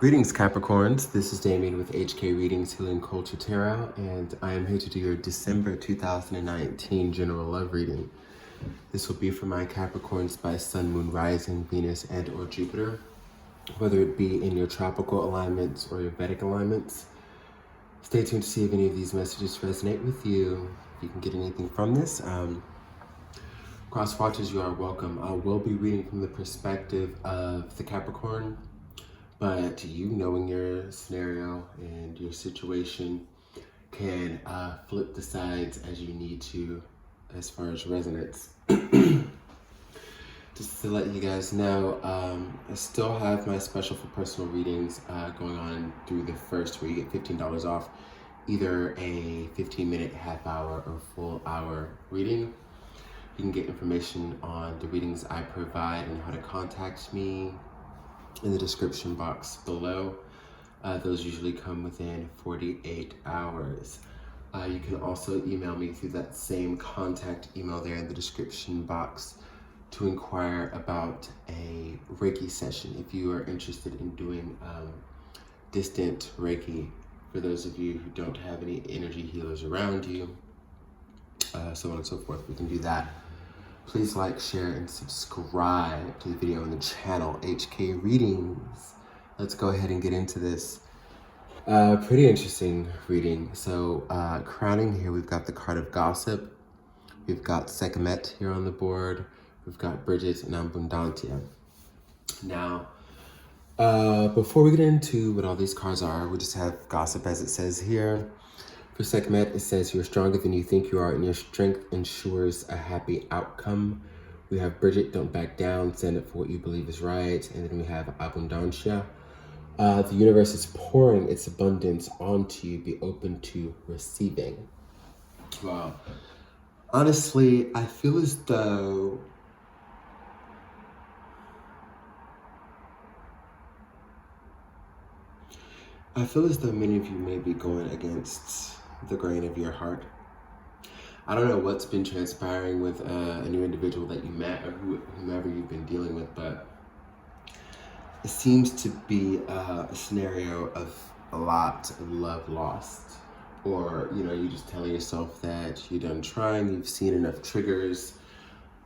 Greetings, Capricorns. This is Damien with HK Readings Healing Culture Tarot, and I am here to do your December 2019 General Love Reading. This will be for my Capricorns by Sun, Moon, Rising, Venus, and or Jupiter, whether it be in your tropical alignments or your Vedic alignments. Stay tuned to see if any of these messages resonate with you. If you can get anything from this, cross watchers, you are welcome. I will be reading from the perspective of the Capricorn, but you knowing your scenario and your situation can flip the sides as you need to as far as resonance. Just to let you guys know, I still have my special for personal readings going on through the first, where you get $15 off either a 15-minute, half-hour, or full-hour reading. You can get information on the readings I provide and how to contact me in the description box below. Those usually come within 48 hours. You can also email me through that same contact email there in the description box to inquire about a Reiki session if you are interested in doing distant Reiki. For those of you who don't have any energy healers around you, so on and so forth, we can do that. Please like, share, and subscribe to the video on the channel, HK Readings. Let's go ahead and get into this. Pretty interesting reading. So crowning here, we've got the card of Gossip. We've got Sekhmet here on the board. We've got Bridget and Abundantia. Now, before we get into what all these cards are, we just have Gossip as it says here. For Sekhmet, it says, you're stronger than you think you are, and your strength ensures a happy outcome. We have Bridget, don't back down, stand up for what you believe is right. And then we have Abundantia. The universe is pouring its abundance onto you. Be open to receiving. Wow. Honestly, I feel as though many of you may be going against the grain of your heart. I don't know what's been transpiring with a new individual that you met or whomever you've been dealing with, but it seems to be a scenario of a lot of love lost. Or, you know, you just telling yourself that you're done trying, you've seen enough triggers.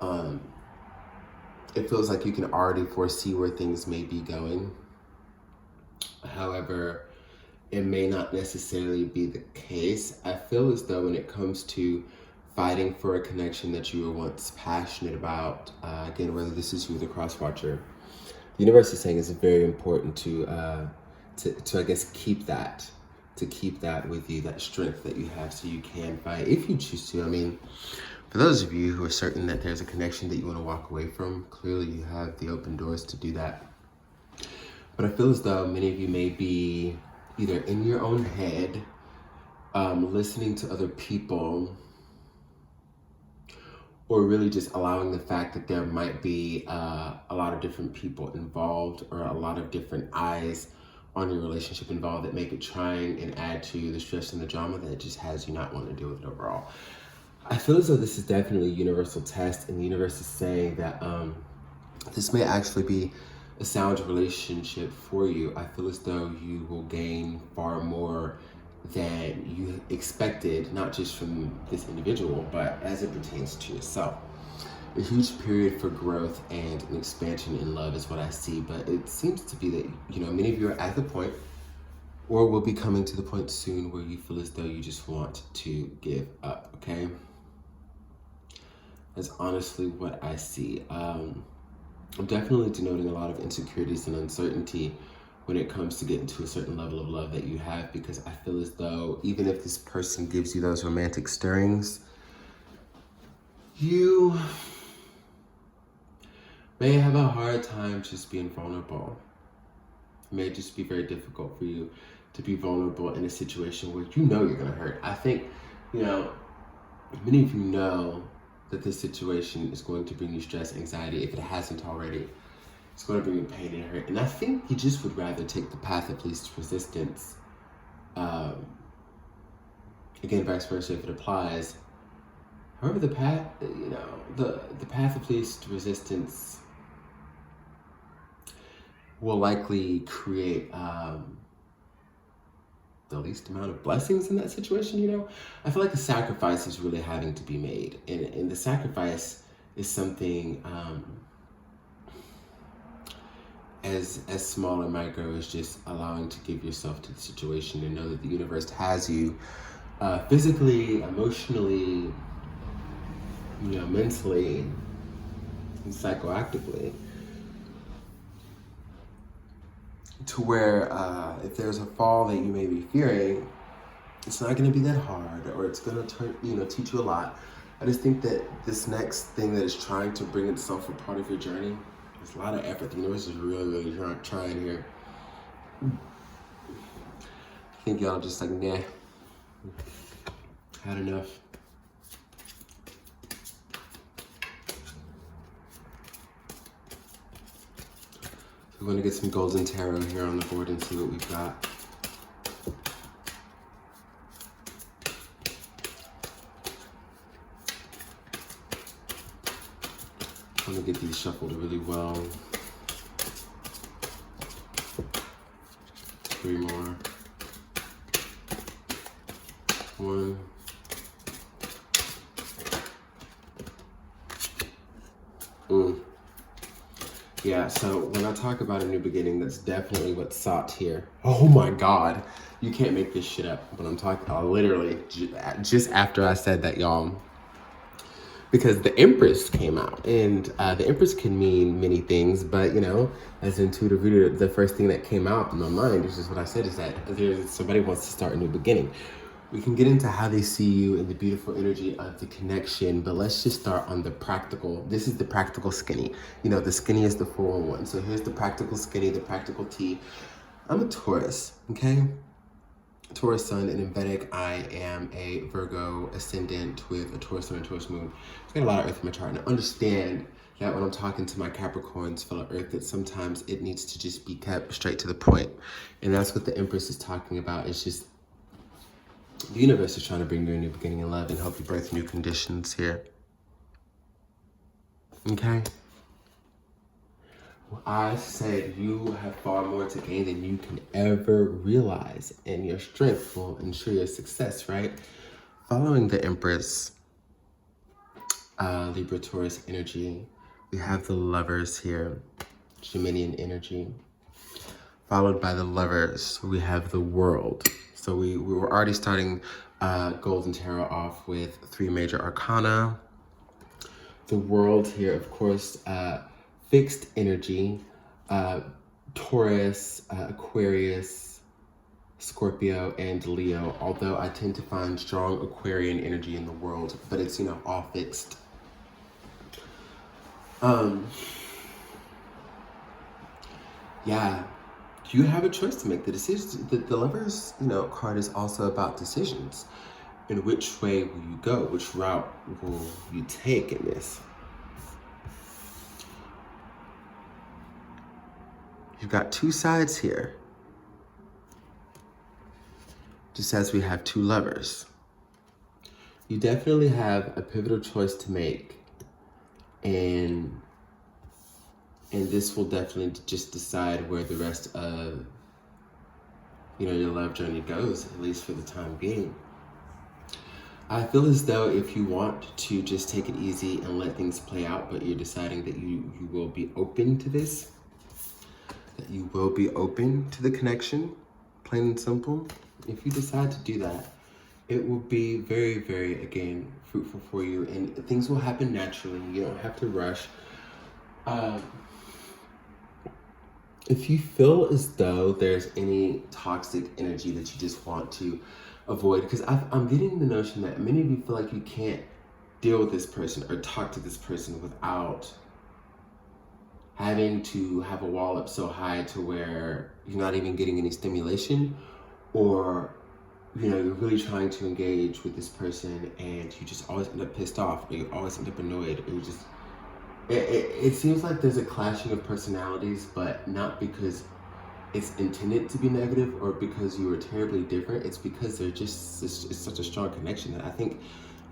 It feels like you can already foresee where things may be going. However, it may not necessarily be the case. I feel as though when it comes to fighting for a connection that you were once passionate about, again, whether this is you or the cross-watcher, the universe is saying it's very important to I guess, keep that with you, that strength that you have, so you can fight if you choose to. I mean, for those of you who are certain that there's a connection that you want to walk away from, clearly you have the open doors to do that. But I feel as though many of you may be either in your own head, listening to other people, or really just allowing the fact that there might be a lot of different people involved, or a lot of different eyes on your relationship involved, that make it trying and add to the stress and the drama that it just has you not want to deal with it overall. I feel as though this is definitely a universal test, and the universe is saying that this may actually be a sound relationship for you. I feel as though you will gain far more than you expected, not just from this individual, but as it pertains to yourself. A huge period for growth and an expansion in love is what I see, but it seems to be that, you know, many of you are at the point, or will be coming to the point soon, where you feel as though you just want to give up, okay? That's honestly what I see. I'm definitely denoting a lot of insecurities and uncertainty when it comes to getting to a certain level of love that you have, because I feel as though even if this person gives you those romantic stirrings, you may have a hard time just being vulnerable. It may just be very difficult for you to be vulnerable in a situation where you know you're going to hurt. I think, you know, many of you know that this situation is going to bring you stress, anxiety, if it hasn't already. It's going to bring you pain and hurt. And I think you just would rather take the path of least resistance. Again, vice versa if it applies. However, the path, you know, the path of least resistance will likely create the least amount of blessings in that situation, you know? I feel like a sacrifice is really having to be made. And the sacrifice is something as small and micro as just allowing to give yourself to the situation and know that the universe has you physically, emotionally, you know, mentally, and psychoactively, to where if there's a fall that you may be fearing, it's not going to be that hard, or it's going to teach you a lot. I just think that this next thing that is trying to bring itself a part of your journey, there's a lot of effort. The universe is really trying here. I think y'all just like, nah, had enough. So we're going to get some golden tarot here on the board and see what we've got. I'm going to get these shuffled really well. 3 more. 1. Yeah, so when I talk about a new beginning, that's definitely what's sought here. Oh my God. You can't make this shit up when I'm talking. Literally, just after I said that, y'all. Because the Empress came out, and the Empress can mean many things, but you know, as an intuitive reader, the first thing that came out in my mind is just what I said, is that somebody wants to start a new beginning. We can get into how they see you and the beautiful energy of the connection, but let's just start on the practical. This is the practical skinny. You know, the skinny is the 411. So here's the practical skinny, the practical T. I'm a Taurus, okay? Taurus sun, and in Vedic, I am a Virgo ascendant with a Taurus sun and Taurus moon. I've got a lot of earth in my chart, and I understand that when I'm talking to my Capricorns, fellow earth, that sometimes it needs to just be kept straight to the point. And that's what the Empress is talking about. It's just, the universe is trying to bring you a new beginning in love and help you birth new conditions here. Okay? I said you have far more to gain than you can ever realize, and your strength will ensure your success, right? Following the Empress, Libra Taurus energy, we have the Lovers here, Geminian energy. Followed by the Lovers, we have the World. So we were already starting Golden Tarot off with 3 major arcana. The World here, of course, fixed energy, Taurus, Aquarius, Scorpio, and Leo. Although I tend to find strong Aquarian energy in the World, but it's, you know, all fixed. Yeah. You have a choice to make. The decisions. The Lovers, you know, card is also about decisions. In which way will you go? Which route will you take in this? You've got 2 sides here. Just as we have 2 Lovers. You definitely have a pivotal choice to make. And this will definitely just decide where the rest of, you know, your love journey goes, at least for the time being. I feel as though if you want to just take it easy and let things play out, but you're deciding that you will be open to this, that you will be open to the connection, plain and simple. If you decide to do that, it will be very, very, again, fruitful for you, and things will happen naturally. You don't have to rush. If you feel as though there's any toxic energy that you just want to avoid, because I'm getting the notion that many of you feel like you can't deal with this person or talk to this person without having to have a wall up so high to where you're not even getting any stimulation, or, you know, you're really trying to engage with this person and you just always end up pissed off, or you always end up annoyed, or you just, it seems like there's a clashing of personalities, but not because it's intended to be negative or because you are terribly different. It's because they're just, it's such a strong connection that I think,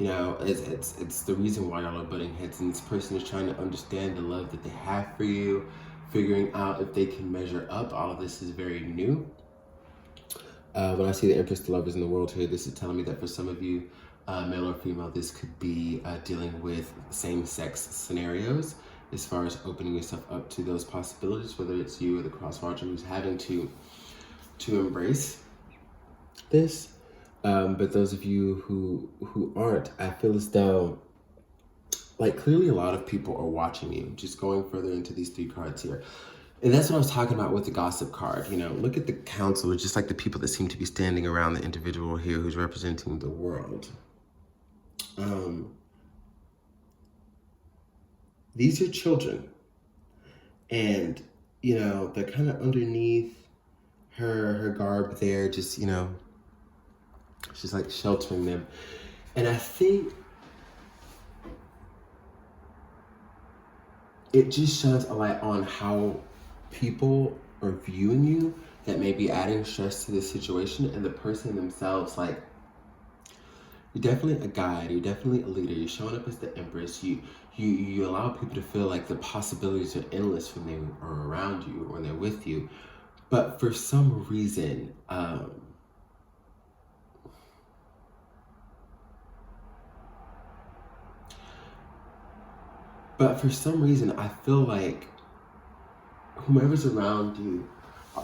you know, it's the reason why y'all are butting heads, and this person is trying to understand the love that they have for you, figuring out if they can measure up. All of this is very new. When I see the Empress, the Lovers in the world here, this is telling me that for some of you, male or female, this could be dealing with same-sex scenarios as far as opening yourself up to those possibilities, whether it's you or the cross-watcher who's having to embrace this. But those of you who aren't, I feel as though, like, clearly a lot of people are watching you. Just going further into these 3 cards here. And that's what I was talking about with the gossip card. You know, look at the counselor, just like the people that seem to be standing around the individual here who's representing the world. These are children. And, you know, they're kind of underneath her garb there, just, you know, she's like sheltering them. And I think it just shines a light on how people are viewing you that may be adding stress to the situation, and the person themselves, like, you're definitely a guide, you're definitely a leader, you're showing up as the Empress, you allow people to feel like the possibilities are endless when they are around you or when they're with you, but for some reason, I feel like whomever's around you,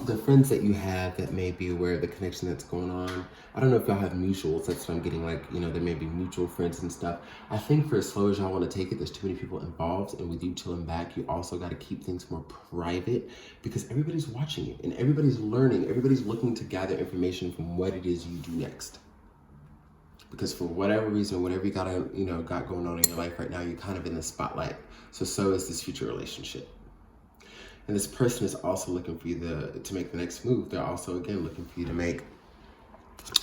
the friends that you have that may be aware of the connection that's going on. I don't know if y'all have mutuals. That's what I'm getting, like, you know, there may be mutual friends and stuff. I think for as slow as y'all want to take it, there's too many people involved. And with you chilling back, you also got to keep things more private because everybody's watching you and everybody's learning. Everybody's looking to gather information from what it is you do next. Because for whatever reason, whatever you got going on in your life right now, you're kind of in the spotlight. So is this future relationship. And this person is also looking for you to make the next move. They're also, again, looking for you to make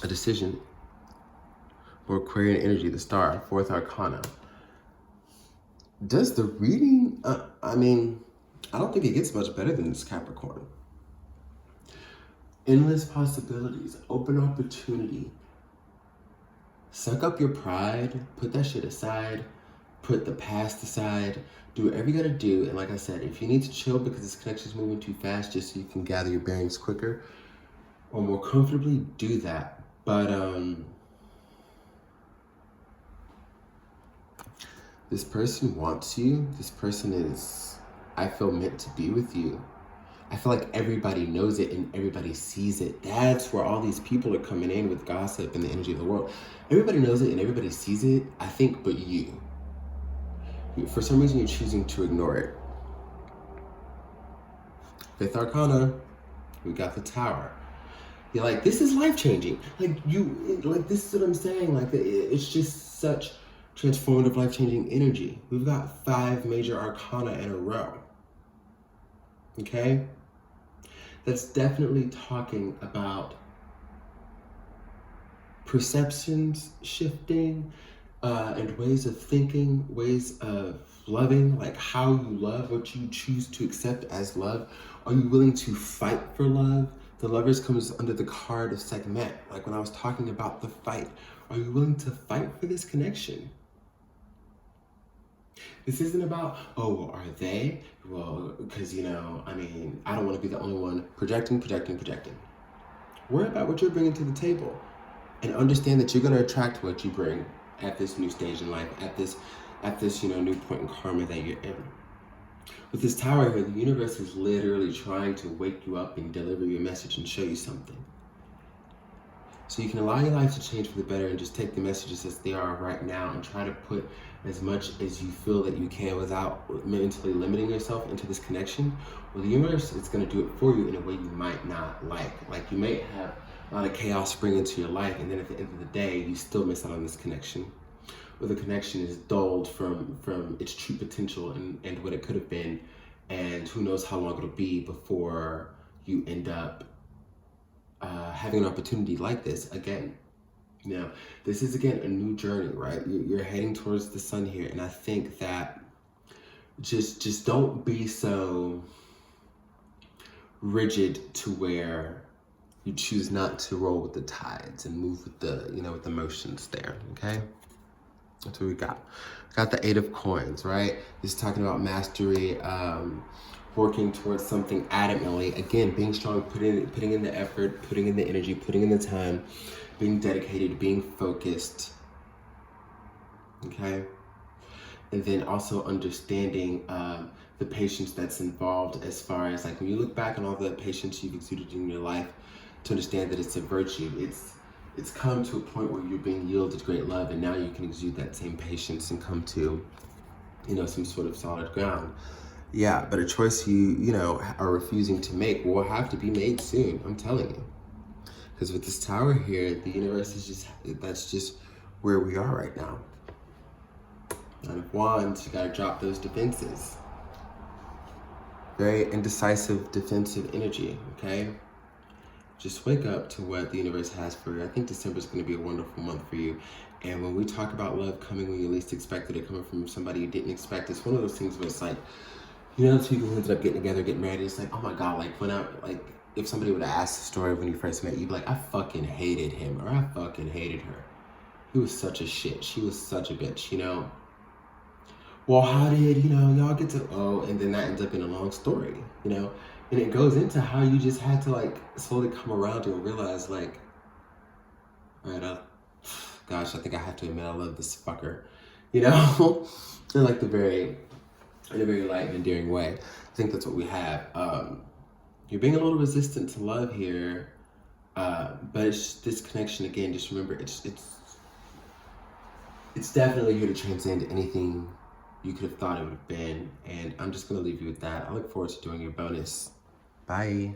a decision. Or Aquarian energy, the star, 4th arcana. Does the reading, I mean, I don't think it gets much better than this, Capricorn. Endless possibilities, open opportunity. Suck up your pride, put that shit aside, put the past aside, do whatever you gotta do. And like I said, if you need to chill because this connection's moving too fast just so you can gather your bearings quicker or more comfortably, do that. But this person wants you. This person is, I feel, meant to be with you. I feel like everybody knows it and everybody sees it. That's where all these people are coming in with gossip and the energy of the world. Everybody knows it and everybody sees it, I think, but you. For some reason, you're choosing to ignore it. 5th arcana, we got the Tower. You're like, this is life-changing. Like this is what I'm saying. Like, it's just such transformative, life-changing energy. We've got 5 major arcana in a row. Okay? That's definitely talking about perceptions shifting, and ways of thinking, ways of loving, like how you love, what you choose to accept as love. Are you willing to fight for love? The Lovers comes under the card of segment. Like when I was talking about the fight, are you willing to fight for this connection? This isn't about, oh, are they? Well, because, you know, I mean, I don't want to be the only one projecting. Worry about what you're bringing to the table and understand that you're going to attract what you bring at this new stage in life, at this, you know, new point in karma that you're in. With this Tower here, the universe is literally trying to wake you up and deliver you a message and show you something. So you can allow your life to change for the better and just take the messages as they are right now and try to put as much as you feel that you can without mentally limiting yourself into this connection. Well, the universe is going to do it for you in a way you might not like. Like you may have a lot of chaos spring into your life, and then at the end of the day, you still miss out on this connection. Or the connection is dulled from its true potential and what it could have been, and who knows how long it'll be before you end up having an opportunity like this again. You know, this is again a new journey, right? You're heading towards the sun here, and I think that just don't be so rigid to where you choose not to roll with the tides and move with the, you know, with the motions there. Okay, that's what we got. Got the 8 of Coins, right? This is talking about mastery, working towards something adamantly. Again, being strong, putting in the effort, putting in the energy, putting in the time, being dedicated, being focused. Okay? And then also understanding the patience that's involved, as far as like when you look back on all the patience you've exuded in your life, to understand that it's a virtue. It's come to a point where you're being yielded great love, and now you can exude that same patience and come to, you know, some sort of solid ground. Yeah, but a choice you know, are refusing to make will have to be made soon, I'm telling you. Because with this Tower here, the universe is just, that's just where we are right now. Nine of Wands, you gotta drop those defenses. Very indecisive, defensive energy, okay? Just wake up to what the universe has for you. I think December is going to be a wonderful month for you. And when we talk about love coming when you least expected it, coming from somebody you didn't expect, it's one of those things where it's like, you know, those people who ended up getting together, getting married, it's like, oh my God, like when if somebody would have asked the story of when you first met, you'd be like, I fucking hated him, or I fucking hated her. He was such a shit. She was such a bitch, you know? Well, how did, you know, y'all get to, oh, and then that ends up in a long story, you know? And it goes into how you just had to like slowly come around to realize like, all right, gosh, I think I have to admit I love this fucker, you know? In like in a very light and endearing way. I think that's what we have. You're being a little resistant to love here, but it's this connection again. Just remember, it's definitely here to transcend anything you could have thought it would have been. And I'm just gonna leave you with that. I look forward to doing your bonus. Bye.